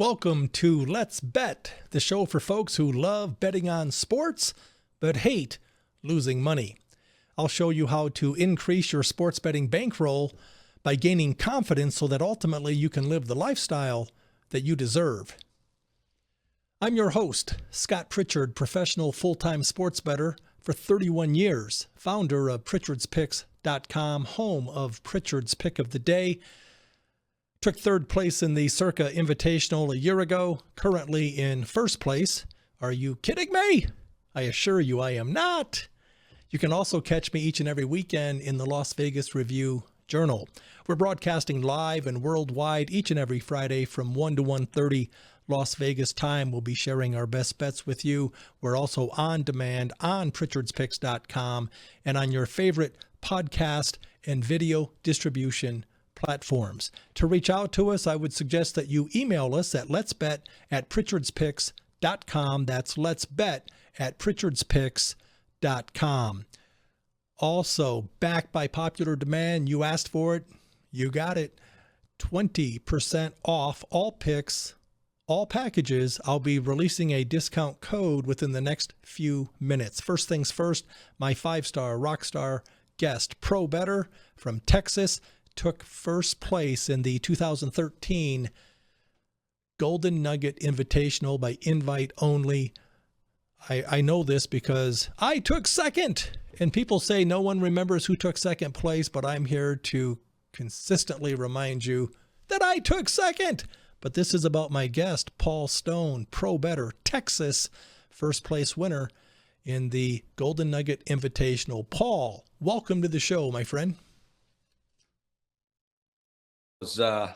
Welcome to Let's Bet, the show for folks who love betting on sports but hate losing money. I'll show you how to increase your sports betting bankroll by gaining confidence so that ultimately you can live the lifestyle that you deserve. I'm your host, Scott Pritchard, professional full-time sports bettor for 31 years, founder of Pritchard'sPicks.com, home of Pritchard's Pick of the Day. Took third place in the Circa Invitational a year ago, currently in first place. Are you kidding me? I assure you I am not. You can also catch me each and every weekend in the Las Vegas Review-Journal. We're broadcasting live and worldwide each and every Friday from 1 to 1:30 Las Vegas time. We'll be sharing our best bets with you. We're also on demand on Pritchard'sPicks.com and on your favorite podcast and video distribution platforms. To reach out to us, I would suggest that you email us at letsbet@pritchardspicks.com. That's letsbet@pritchardspicks.com. Also, back by popular demand, you asked for it, you got it. 20% off all picks, all packages. I'll be releasing a discount code within the next few minutes. First things first, my 5-star rock star guest, pro bettor from Texas, took first place in the 2013 Golden Nugget Invitational by invite only. I know this because I took second, and people say no one remembers who took second place, but I'm here to consistently remind you that I took second. But this is about my guest, Paul Stone, pro bettor, Texas, first place winner in the Golden Nugget Invitational. Paul, welcome to the show, my friend.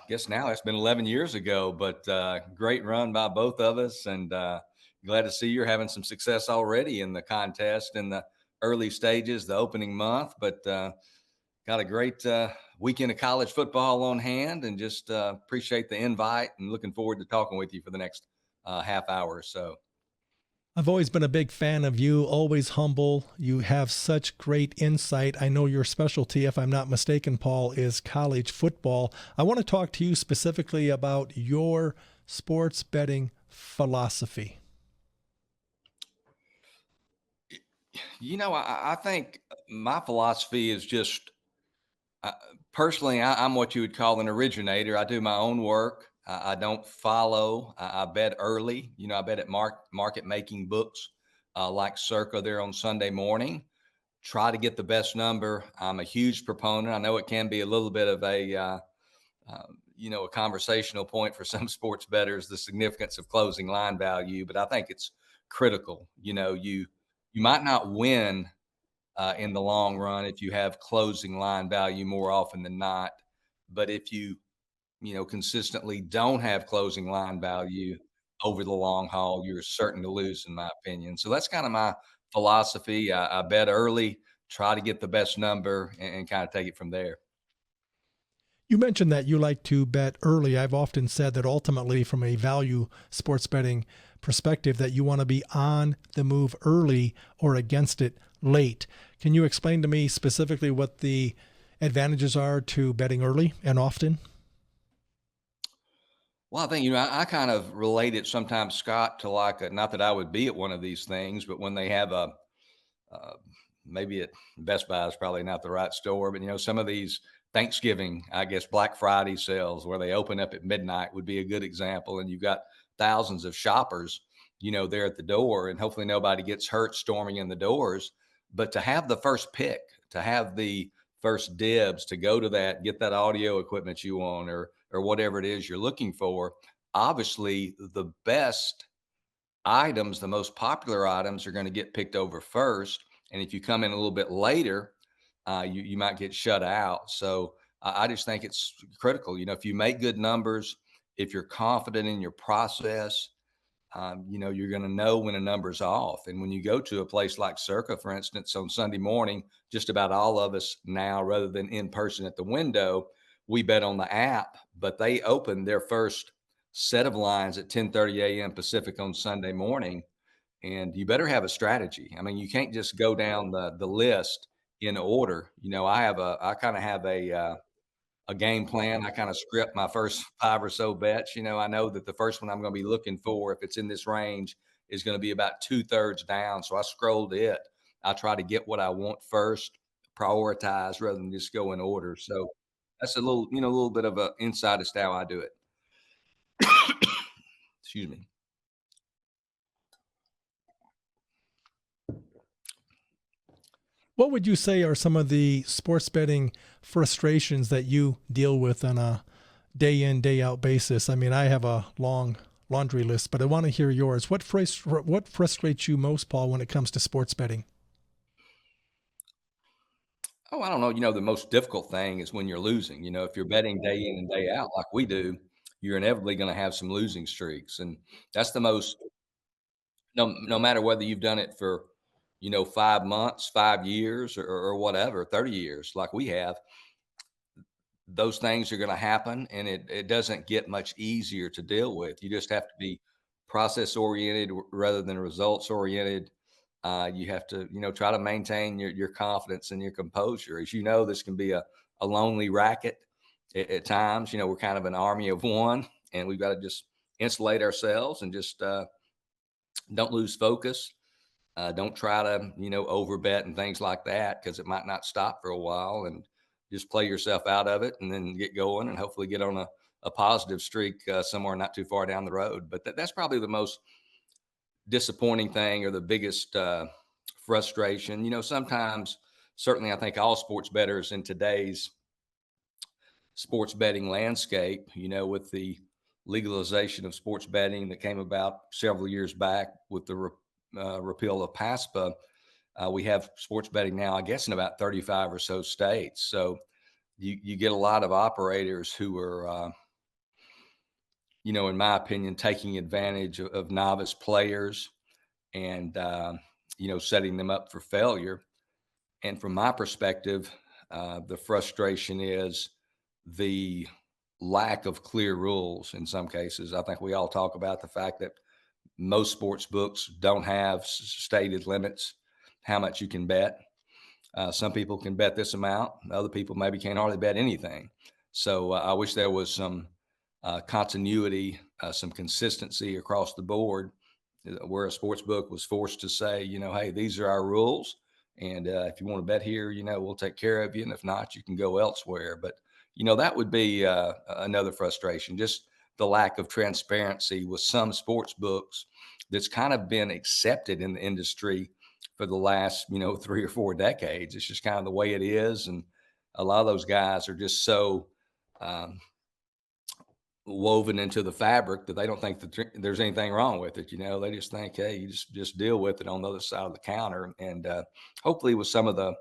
Guess now it's been 11 years ago, but great run by both of us, and glad to see you're having some success already in the contest in the early stages, the opening month, but got a great weekend of college football on hand, and just appreciate the invite and looking forward to talking with you for the next half hour or so. I've always been a big fan of you, always humble. You have such great insight. I know your specialty, if I'm not mistaken, Paul, is college football. I want to talk to you specifically about your sports betting philosophy. You know, I think my philosophy is just personally, I'm what you would call an originator. I do my own work. I don't follow. I bet early. You know, I bet at market making books like Circa there on Sunday morning. Try to get the best number. I'm a huge proponent. I know it can be a little bit of a a conversational point for some sports bettors, the significance of closing line value, but I think it's critical. You know, you might not win in the long run if you have closing line value more often than not, but if you consistently don't have closing line value over the long haul, you're certain to lose, in my opinion. So that's kind of my philosophy. I bet early, try to get the best number, and kind of take it from there. You mentioned that you like to bet early. I've often said that ultimately, from a value sports betting perspective, that you want to be on the move early or against it late. Can you explain to me specifically what the advantages are to betting early and often? Well, I think, I kind of relate it sometimes, Scott, to like, not that I would be at one of these things, but when they have uh, maybe at Best Buy is probably not the right store, but, some of these Thanksgiving, I guess, Black Friday sales where they open up at midnight would be a good example. And you've got thousands of shoppers, there at the door, and hopefully nobody gets hurt storming in the doors. But to have the first pick, to have the first dibs, to go to that, get that audio equipment you want, or whatever it is you're looking for. Obviously, the best items, the most popular items, are going to get picked over first. And if you come in a little bit later, you might get shut out. So I just think it's critical. If you make good numbers, if you're confident in your process, you're going to know when a number's off. And when you go to a place like Circa, for instance, on Sunday morning, just about all of us now, rather than in person at the window, we bet on the app, but they open their first set of lines at 10:30 a.m. Pacific on Sunday morning. And you better have a strategy. I mean, you can't just go down the list in order. I kind of have a game plan. I kind of script my first five or so bets. I know that the first one I'm going to be looking for, if it's in this range, is going to be about 2/3 down. So I scroll to it. I try to get what I want first, prioritize rather than just go in order. So that's a little bit of an insight as to how I do it. Excuse me. What would you say are some of the sports betting frustrations that you deal with on a day in, day out basis? I mean, I have a long laundry list, but I want to hear yours. What frustrates you most, Paul, when it comes to sports betting? Oh, I don't know. The most difficult thing is when you're losing. If you're betting day in and day out like we do, you're inevitably going to have some losing streaks. And that's the most, no matter whether you've done it for, 5 months, 5 years, or whatever, 30 years like we have, those things are going to happen, and it doesn't get much easier to deal with. You just have to be process oriented rather than results oriented. You have to, try to maintain your confidence and your composure. As you know, this can be a lonely racket at times. We're kind of an army of one, and we've got to just insulate ourselves and just don't lose focus. Don't try to, overbet and things like that, because it might not stop for a while, and just play yourself out of it and then get going and hopefully get on a positive streak somewhere not too far down the road. But that's probably the most disappointing thing, or the biggest frustration. Sometimes, certainly, I think all sports bettors in today's sports betting landscape, with the legalization of sports betting that came about several years back with the repeal of PASPA, we have sports betting now, I guess, in about 35 or so states. So you get a lot of operators who are, in my opinion, taking advantage of novice players and, setting them up for failure. And from my perspective, the frustration is the lack of clear rules in some cases. I think we all talk about the fact that most sports books don't have stated limits how much you can bet. Some people can bet this amount. Other people maybe can't hardly bet anything. So I wish there was some continuity, some consistency across the board, where a sports book was forced to say, hey, these are our rules. And if you want to bet here, we'll take care of you. And if not, you can go elsewhere. But, that would be another frustration, just the lack of transparency with some sports books that's kind of been accepted in the industry for the last, 3 or 4 decades. It's just kind of the way it is. And a lot of those guys are just so um, woven into the fabric that they don't think that there's anything wrong with it. They just think, hey, you just deal with it on the other side of the counter. And hopefully with some of the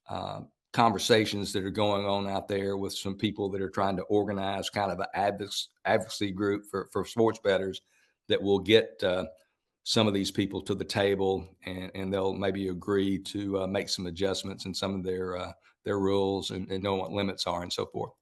uh, conversations that are going on out there with some people that are trying to organize kind of an advocacy group for sports bettors, that will get some of these people to the table, and they'll maybe agree to make some adjustments in some of their rules, and know what limits are and so forth.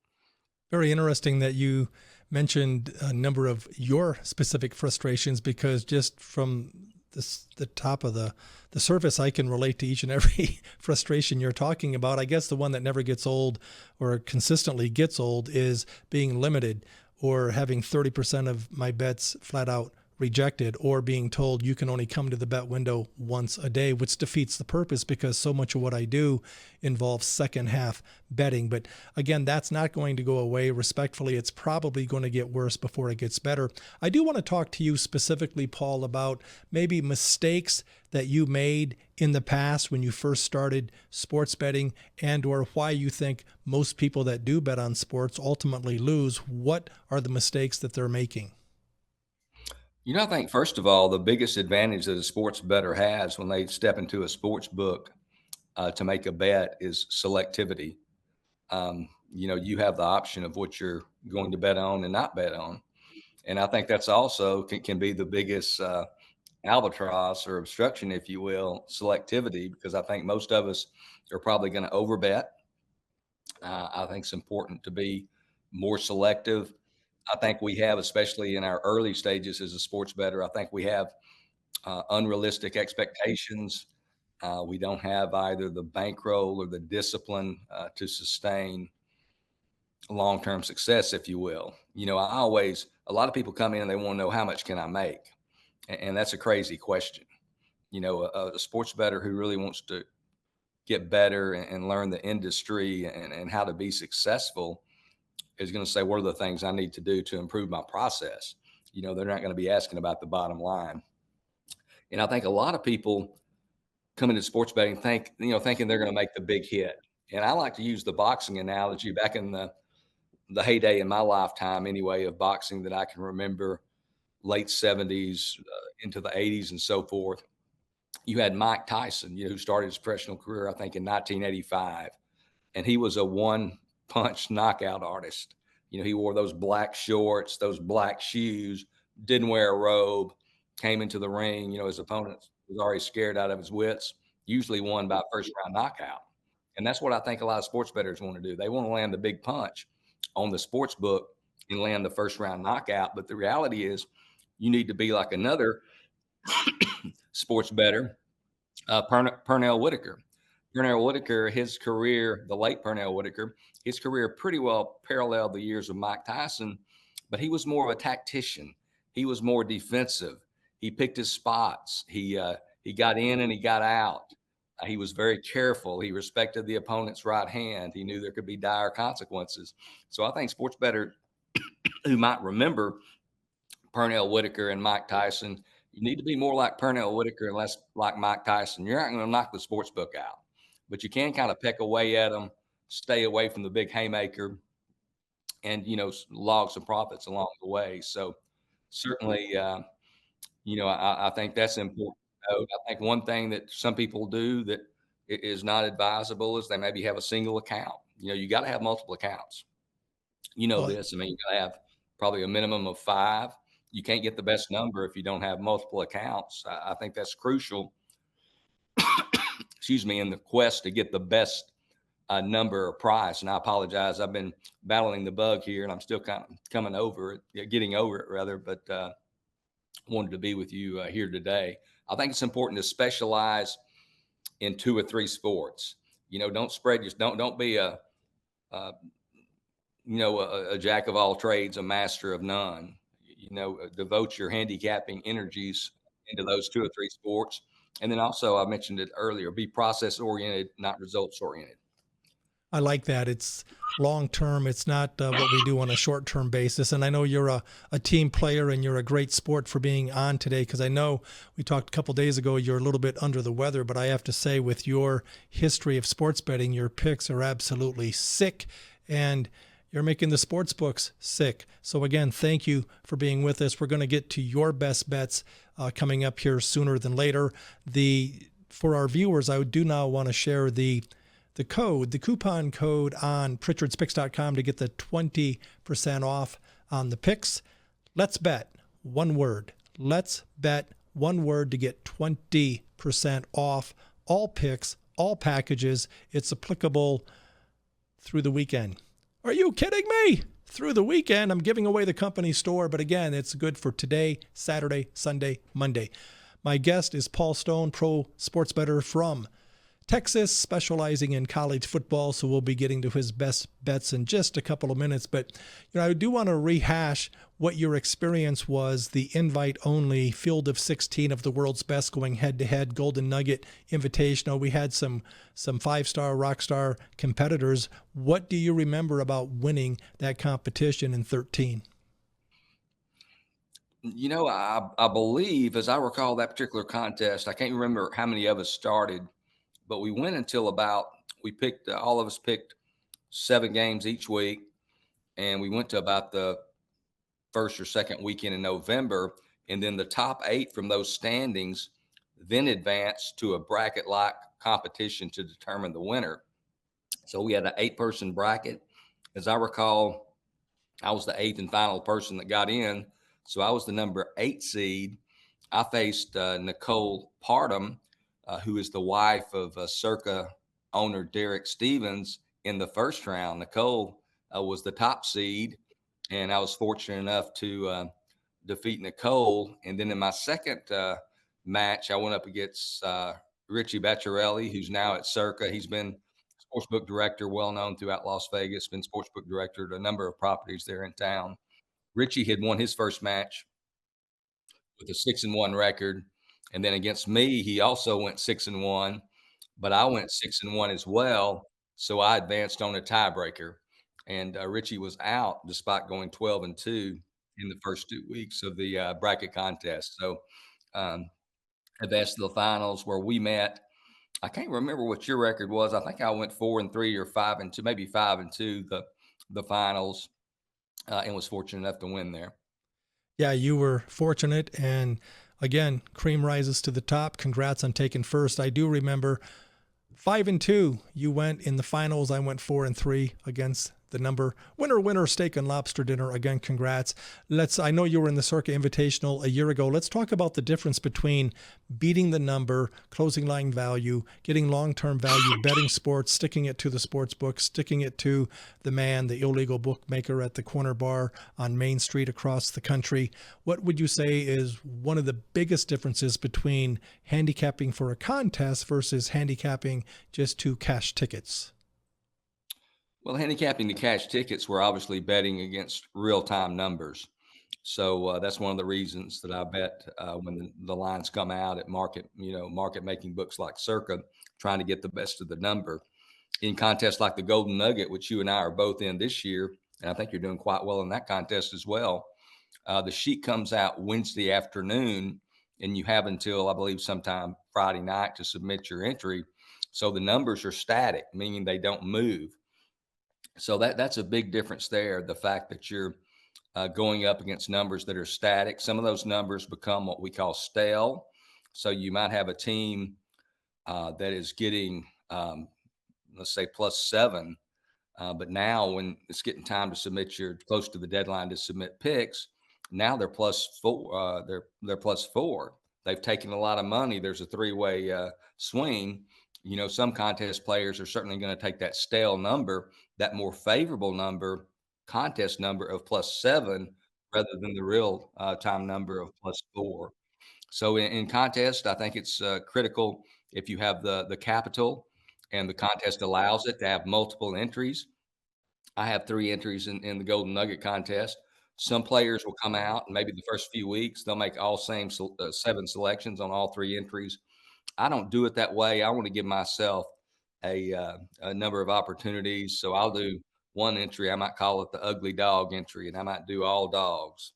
Very interesting that you mentioned a number of your specific frustrations, because just from the top of the surface, I can relate to each and every frustration you're talking about. I guess the one that never gets old, or consistently gets old, is being limited, or having 30% of my bets flat out rejected, or being told you can only come to the bet window once a day, which defeats the purpose, because so much of what I do involves second half betting. But again, that's not going to go away. Respectfully, it's probably going to get worse before it gets better. I do want to talk to you specifically, Paul, about maybe mistakes that you made in the past when you first started sports betting, and or why you think most people that do bet on sports ultimately lose. What are the mistakes that they're making? I think first of all, the biggest advantage that a sports bettor has when they step into a sports book to make a bet is selectivity. You have the option of what you're going to bet on and not bet on. And I think that's also can be the biggest albatross or obstruction, if you will, selectivity, because I think most of us are probably going to overbet. I think it's important to be more selective. I think we have, especially in our early stages as a sports bettor, I think we have unrealistic expectations. We don't have either the bankroll or the discipline to sustain long-term success, if you will. A lot of people come in and they want to know how much can I make? And that's a crazy question. A sports bettor who really wants to get better and learn the industry and how to be successful is going to say, what are the things I need to do to improve my process? They're not going to be asking about the bottom line. And I think a lot of people come into sports betting thinking they're going to make the big hit. And I like to use the boxing analogy back in the heyday in my lifetime anyway of boxing that I can remember, late 70s into the 80s and so forth. You had Mike Tyson, who started his professional career, I think, in 1985. And he was a one punch knockout artist. He wore those black shorts, those black shoes, didn't wear a robe, came into the ring. His opponent was already scared out of his wits, usually won by first round knockout. And that's what I think a lot of sports bettors want to do. They want to land the big punch on the sports book and land the first round knockout. But the reality is, you need to be like another sports bettor, Pernell Whitaker. Pernell Whitaker, his career, the late Pernell Whitaker, his career pretty well paralleled the years of Mike Tyson, but he was more of a tactician. He was more defensive. He picked his spots. He got in and he got out. He was very careful. He respected the opponent's right hand. He knew there could be dire consequences. So I think sports bettor who might remember Pernell Whitaker and Mike Tyson, you need to be more like Pernell Whitaker and less like Mike Tyson. You're not going to knock the sports book out, but you can kind of peck away at them, stay away from the big haymaker, and log some profits along the way. So certainly, I think that's important to note. I think one thing that some people do that is not advisable is they maybe have a single account. You got to have multiple accounts. Well, This. I mean, you got to have probably a minimum of 5. You can't get the best number if you don't have multiple accounts. I think that's crucial. Excuse me, in the quest to get the best number or price. And I apologize. I've been battling the bug here, and I'm still kind of coming over it, getting over it rather. But wanted to be with you here today. I think it's important to specialize in 2 or 3 sports. Don't spread your don't be a jack of all trades, a master of none. Devote your handicapping energies into those 2 or 3 sports. And then also, I mentioned it earlier, be process oriented, not results oriented. I like that. It's long term. It's not what we do on a short term basis. And I know you're a team player and you're a great sport for being on today, because I know we talked a couple days ago, you're a little bit under the weather, but I have to say, with your history of sports betting, your picks are absolutely sick, and you're making the sports books sick. So again, thank you for being with us. We're going to get to your best bets coming up here sooner than later. For our viewers, I do now want to share the coupon code on pritchardspicks.com to get the 20% off on the picks. Let's bet one word. Let's bet one word to get 20% off all picks, all packages. It's applicable through the weekend. Are you kidding me? Through the weekend, I'm giving away the company store, but again, it's good for today, Saturday, Sunday, Monday. My guest is Paul Stone, pro sports bettor from Texas, specializing in college football, so we'll be getting to his best bets in just a couple of minutes. But I do want to rehash what your experience was, the invite-only field of 16 of the world's best going head-to-head Golden Nugget Invitational. We had some 5-star, rock star competitors. What do you remember about winning that competition in 13? I believe, as I recall that particular contest, I can't remember how many of us started, but we went until all of us picked 7 games each week. And we went to about the first or second weekend in November. And then the top 8 from those standings then advanced to a bracket-like competition to determine the winner. So we had an 8-person bracket. As I recall, I was the 8th and final person that got in. So I was the number 8 seed. I faced Nicole Parham, who is the wife of Circa owner Derek Stevens, in the first round. Nicole was the top seed, and I was fortunate enough to defeat Nicole. And then in my second match, I went up against Richie Bacciarelli, who's now at Circa. He's been sportsbook director, well known throughout Las Vegas, been sportsbook director at a number of properties there in town. Richie had won his first match with a 6-1 record. And then against me, he also went 6-1, but I went 6-1 as well. So I advanced on a tiebreaker. And Richie was out despite going 12-2 in the first 2 weeks of the bracket contest. So um, advanced to the finals where we met. I can't remember what your record was. I think I went 4-3 or 5-2, maybe 5-2 the finals, and was fortunate enough to win there. Yeah, you were fortunate. And again, cream rises to the top. Congrats on taking first. I do remember 5-2. You went in the finals. I went 4-3 against the number. Winner, steak and lobster dinner. Again, congrats. I know you were in the Circa Invitational a year ago. Let's talk about the difference between beating the number, closing line value, getting long-term value, betting sports, sticking it to the sports book, sticking it to the man, the illegal bookmaker at the corner bar on Main Street across the country. What would you say is one of the biggest differences between handicapping for a contest versus handicapping just to cash tickets? Well, handicapping the cash tickets, we're obviously betting against real-time numbers. So that's one of the reasons that I bet when the lines come out at market making books like Circa, trying to get the best of the number. In contests like the Golden Nugget, which you and I are both in this year, and I think you're doing quite well in that contest as well. The sheet comes out Wednesday afternoon, and you have until, I believe, sometime Friday night to submit your entry. So the numbers are static, meaning they don't move. So that's a big difference there. The fact that you're going up against numbers that are static. Some of those numbers become what we call stale. So you might have a team that is getting, let's say, +7. But now when it's getting time to submit your close to the deadline to submit picks, now they're +4. They're +4. They've taken a lot of money. There's a three-way swing. Some contest players are certainly going to take that stale number, that more favorable number, contest number of +7, rather than the real time number of +4. So in contest, I think it's critical if you have the capital and the contest allows it to have multiple entries. I have 3 entries in the Golden Nugget contest. Some players will come out and maybe the first few weeks, they'll make all 7 selections on all 3 entries. I don't do it that way. I want to give myself a number of opportunities. So I'll do one entry. I might call it the ugly dog entry, and I might do all dogs.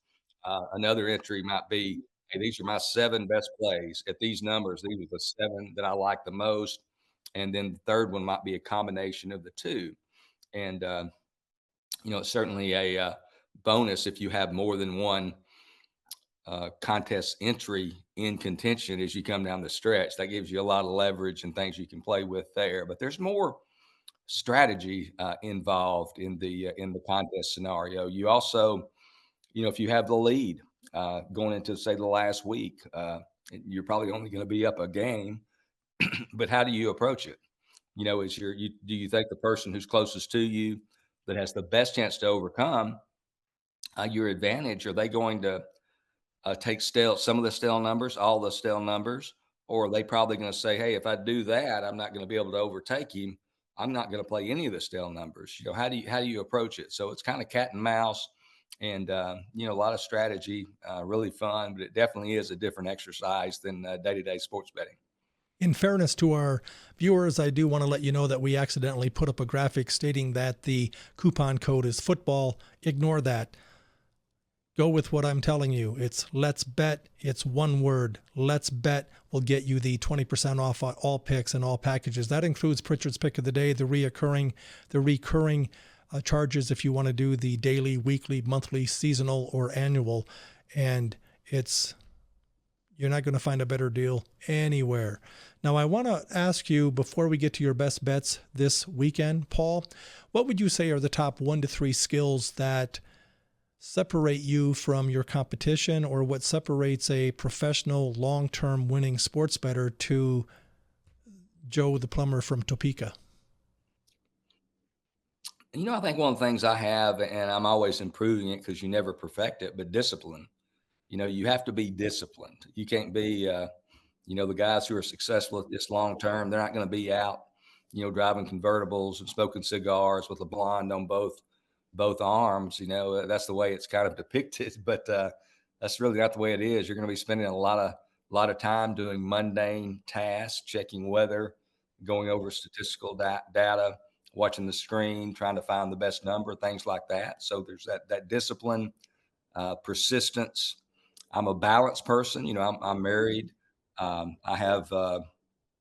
Another entry might be, hey, these are my 7 best plays at these numbers. These are the 7 that I like the most. And then the third one might be a combination of the 2. And, it's certainly a bonus if you have more than one contest entry in contention as you come down the stretch. That gives you a lot of leverage and things you can play with there. But there's more strategy involved in the contest scenario. You also, if you have the lead going into say the last week, you're probably only going to be up a game. But how do you approach it? Do you think the person who's closest to you that has the best chance to overcome your advantage, are they going to take some of the stale numbers, all the stale numbers, or are they probably going to say, hey, if I do that, I'm not going to be able to overtake him. I'm not going to play any of the stale numbers. How do you approach it? So it's kind of cat and mouse, and a lot of strategy, really fun, but it definitely is a different exercise than day-to-day sports betting. In fairness to our viewers, I do want to let you know that we accidentally put up a graphic stating that the coupon code is football. Ignore that. Go with what I'm telling you. It's Let's Bet. It's one word. Let's Bet will get you the 20% off on all picks and all packages. That includes Pritchard's Pick of the Day, the recurring charges if you want to do the daily, weekly, monthly, seasonal, or annual. And you're not going to find a better deal anywhere. Now, I want to ask you, before we get to your best bets this weekend, Paul, what would you say are the top 1 to 3 skills that separate you from your competition, or what separates a professional, long-term winning sports bettor to Joe the plumber from Topeka? I think one of the things I have, and I'm always improving it because you never perfect it, but discipline. You have to be disciplined. You can't be, the guys who are successful at this long term, they're not going to be out, driving convertibles and smoking cigars with a blonde on both arms. That's the way it's kind of depicted, but that's really not the way it is. You're going to be spending a lot of time doing mundane tasks, checking weather, going over statistical data, watching the screen, trying to find the best number, things like that. So there's that discipline, persistence. I'm a balanced person. I'm married. I have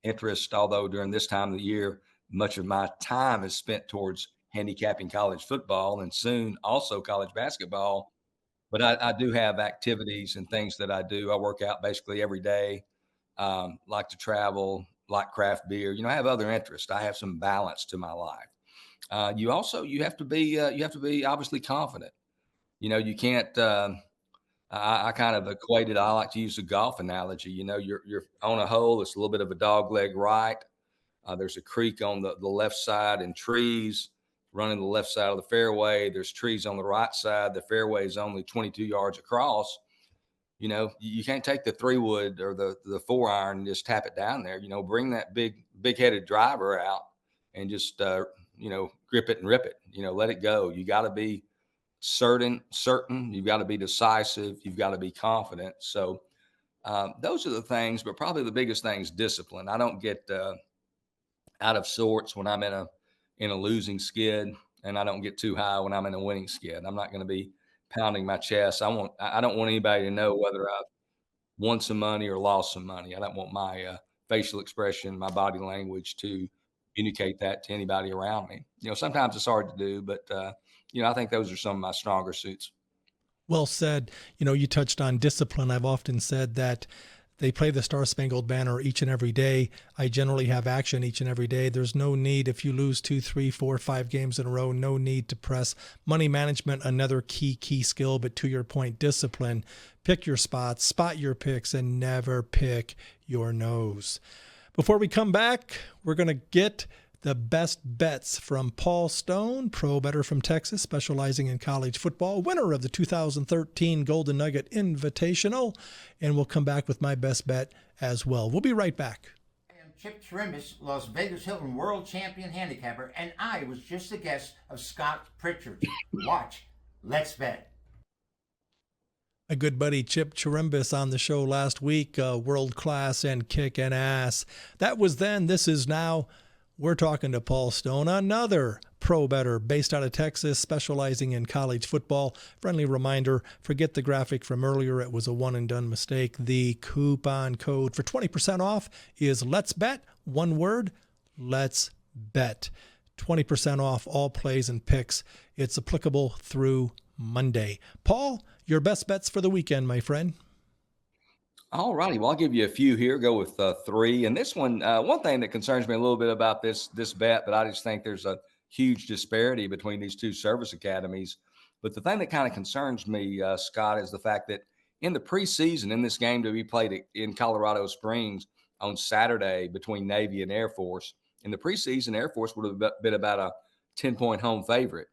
interest, although during this time of the year, much of my time is spent towards handicapping college football and soon also college basketball. But I do have activities and things that I do. I work out basically every day, like to travel, like craft beer. I have other interests. I have some balance to my life. You have to be obviously confident. You can't. I kind of equated. I like to use the golf analogy. You're on a hole. It's a little bit of a dog leg right. There's a creek on the left side and trees running the left side of the fairway. There's trees on the right side. The fairway is only 22 yards across. You can't take the 3-wood or the 4-iron and just tap it down there. Bring that big headed driver out and just grip it and rip it. Let it go. You got to be certain. You've got to be decisive. You've got to be confident. So those are the things, but probably the biggest thing is discipline. I don't get out of sorts when I'm in a losing skid, and I don't get too high when I'm in a winning skid. I'm not going to be pounding my chest. I don't want anybody to know whether I've won some money or lost some money. I don't want my facial expression, my body language to communicate that to anybody around me. Sometimes it's hard to do, but I think those are some of my stronger suits. Well said. You touched on discipline. I've often said that they play the Star Spangled Banner each and every day. I generally have action each and every day. There's no need, if you lose 2, 3, 4, 5 games in a row, no need to press. Money management, another key skill, but to your point, discipline. Pick your spots, spot your picks, and never pick your nose. Before we come back, we're going to get the best bets from Paul Stone, pro bettor from Texas, specializing in college football, winner of the 2013 Golden Nugget Invitational, and we'll come back with my best bet as well. We'll be right back. I am Chip Chirimbus, Las Vegas Hilton World Champion Handicapper, and I was just a guest of Scott Pritchard. Watch, let's bet. My good buddy Chip Chirimbus on the show last week, world class and kicking ass. That was then, this is now. We're talking to Paul Stone, another pro bettor based out of Texas, specializing in college football. Friendly reminder, forget the graphic from earlier. It was a one-and-done mistake. The coupon code for 20% off is Let's Bet. One word, Let's Bet. 20% off all plays and picks. It's applicable through Monday. Paul, your best bets for the weekend, my friend. All righty. Well, I'll give you a few here. Go with 3. And this one thing that concerns me a little bit about this bet, but I just think there's a huge disparity between these two service academies. But the thing that kind of concerns me, Scott, is the fact that in the preseason, in this game to be played in Colorado Springs on Saturday between Navy and Air Force, in the preseason, Air Force would have been about a 10-point home favorite.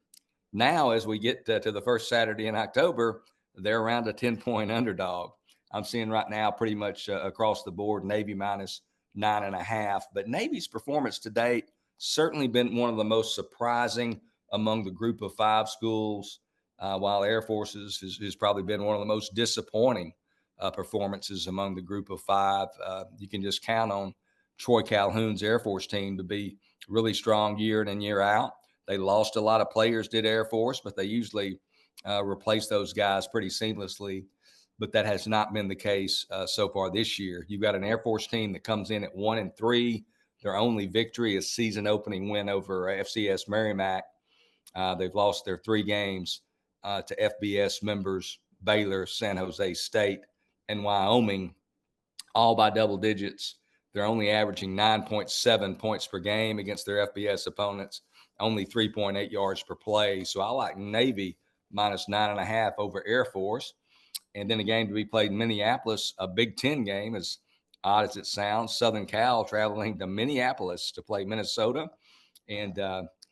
Now, as we get to the first Saturday in October, they're around a 10-point underdog. I'm seeing right now pretty much across the board, Navy minus 9.5. But Navy's performance to date certainly been one of the most surprising among the group of 5 schools, while Air Force's has probably been one of the most disappointing performances among the group of 5. You can just count on Troy Calhoun's Air Force team to be really strong year in and year out. They lost a lot of players, did Air Force, but they usually replace those guys pretty seamlessly. But that has not been the case so far this year. You've got an Air Force team that comes in at 1-3. Their only victory is season opening win over FCS Merrimack. They've lost their 3 games to FBS members Baylor, San Jose State, and Wyoming, all by double digits. They're only averaging 9.7 points per game against their FBS opponents, only 3.8 yards per play. So I like Navy minus 9.5 over Air Force. And then a game to be played in Minneapolis, a Big Ten game, as odd as it sounds. Southern Cal traveling to Minneapolis to play Minnesota. And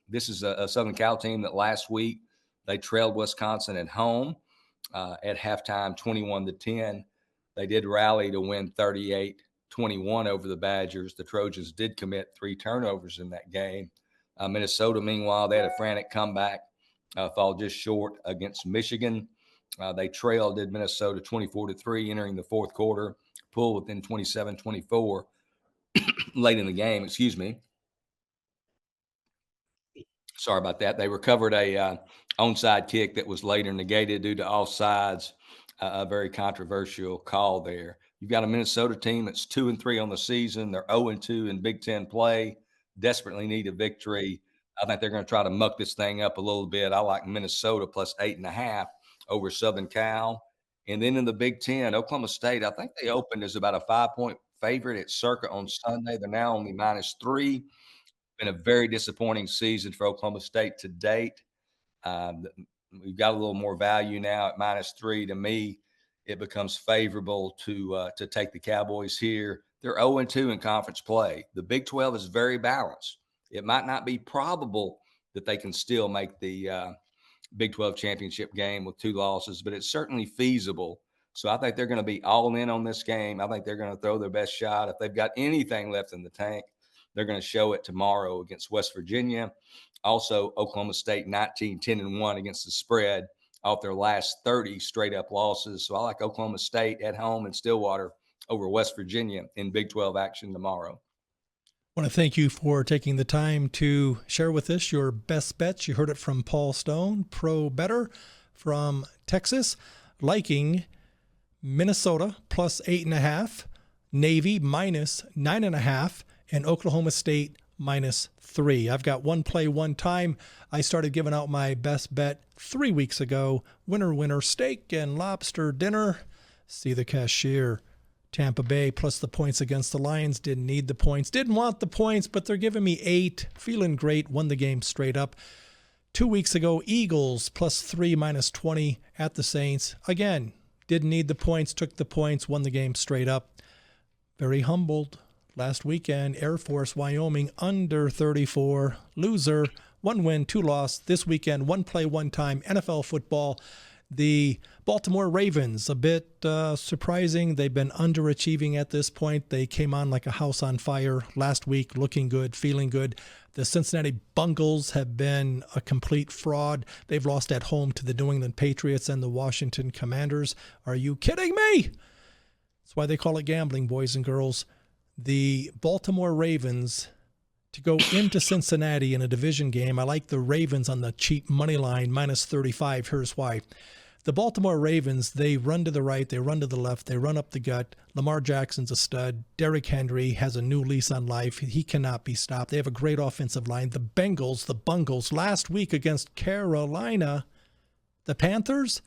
this is a Southern Cal team that last week they trailed Wisconsin at home at halftime, 21-10. They did rally to win 38-17. 21 over the Badgers. The Trojans did commit 3 turnovers in that game. Minnesota, meanwhile, they had a frantic comeback, fall just short against Michigan. They trailed, did Minnesota 24-3 entering the fourth quarter, pulled within 27-24 late in the game, excuse me. Sorry about that. They recovered a onside kick that was later negated due to offsides, a very controversial call there. You've got a Minnesota team that's 2-3 on the season. They're 0-2 in Big Ten play, desperately need a victory. I think they're going to try to muck this thing up a little bit. I like Minnesota plus 8.5 over Southern Cal. And then in the Big Ten, Oklahoma State, I think they opened as about a 5-point favorite at Circa on Sunday. They're now only -3. Been a very disappointing season for Oklahoma State to date. We've got a little more value now at -3. To me, it becomes favorable to take the Cowboys here. They're 0-2 in conference play. The Big 12 is very balanced. It might not be probable that they can still make the Big 12 championship game with 2 losses, but it's certainly feasible. So I think they're going to be all in on this game. I think they're going to throw their best shot. If they've got anything left in the tank, they're going to show it tomorrow against West Virginia. Also, Oklahoma State 19-10-1 against the spread off their last 30 straight-up losses. So I like Oklahoma State at home in Stillwater over West Virginia in Big 12 action tomorrow. I want to thank you for taking the time to share with us your best bets. You heard it from Paul Stone, pro bettor from Texas, liking Minnesota plus 8.5, Navy minus 9.5, and Oklahoma State -3. I've got one play, one time. I started giving out my best bet 3 weeks ago. Winner, winner, steak and lobster dinner. See the cashier. Tampa Bay plus the points against the Lions. Didn't need the points. Didn't want the points, but they're giving me 8. Feeling great. Won the game straight up. 2 weeks ago, Eagles +3 -20 at the Saints. Again, didn't need the points. Took the points. Won the game straight up. Very humbled. Last weekend, Air Force, Wyoming, under 34. Loser, 1 win, 2 loss. This weekend, 1 play, 1 time. NFL football. The Baltimore Ravens, a bit surprising. They've been underachieving at this point. They came on like a house on fire last week, looking good, feeling good. The Cincinnati Bengals have been a complete fraud. They've lost at home to the New England Patriots and the Washington Commanders. Are you kidding me? That's why they call it gambling, boys and girls. The Baltimore Ravens to go into Cincinnati in a division game. I like the Ravens on the cheap money line, -35. Here's why. The Baltimore Ravens, they run to the right, they run to the left, they run up the gut. Lamar Jackson's a stud. Derrick Henry has a new lease on life. He cannot be stopped. They have a great offensive line. The Bungles, last week against Carolina, the Panthers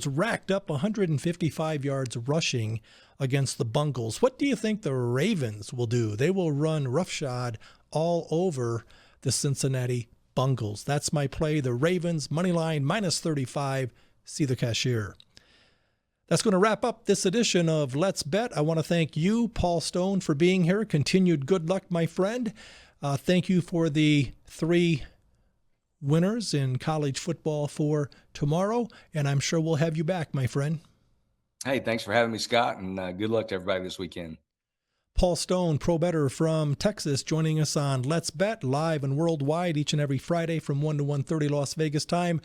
racked up 155 yards rushing against the Bungles. What do you think the Ravens will do? They will run roughshod all over the Cincinnati Bungles. That's my play. The Ravens, money line, -35. See the cashier. That's going to wrap up this edition of Let's Bet. I want to thank you, Paul Stone, for being here. Continued good luck, my friend. Thank you for the 3 winners in college football for tomorrow, and I'm sure we'll have you back, my friend. Hey, thanks for having me, Scott, and good luck to everybody this weekend. Paul Stone, pro bettor from Texas, joining us on Let's Bet, live and worldwide each and every Friday from 1 to 1:30 Las Vegas time.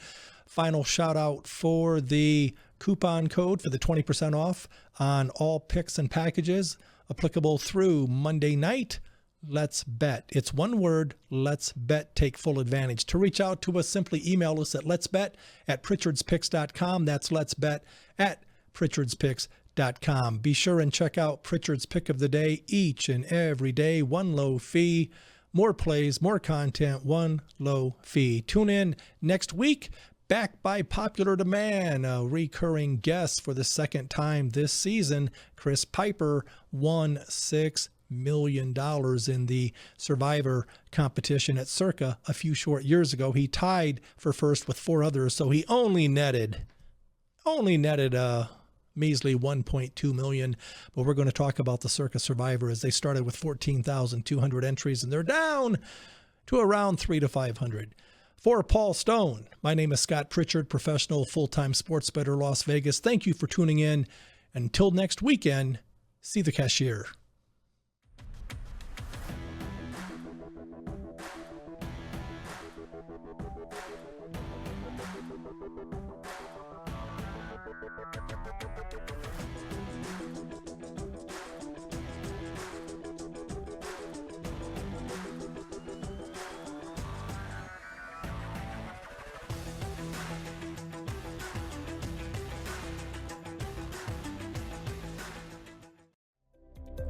Final shout out for the coupon code for the 20% off on all picks and packages, applicable through Monday night. Let's Bet. It's one word, let's bet. Take full advantage. To reach out to us, simply email us at letsbet@pritchardspicks.com. That's letsbet@pritchardspicks.com. Be sure and check out Pritchard's Pick of the Day each and every day. One low fee, more plays, more content, one low fee. Tune in next week. Back by popular demand, a recurring guest for the second time this season. Chris Piper won $6 million in the Survivor competition at Circa a few short years ago. He tied for first with 4 others, so he only netted a measly $1.2 million. But we're going to talk about the Circa Survivor as they started with 14,200 entries, and they're down to around 300 to 500. For Paul Stone, my name is Scott Pritchard, professional full-time sports bettor, Las Vegas. Thank you for tuning in. Until next weekend, See the cashier.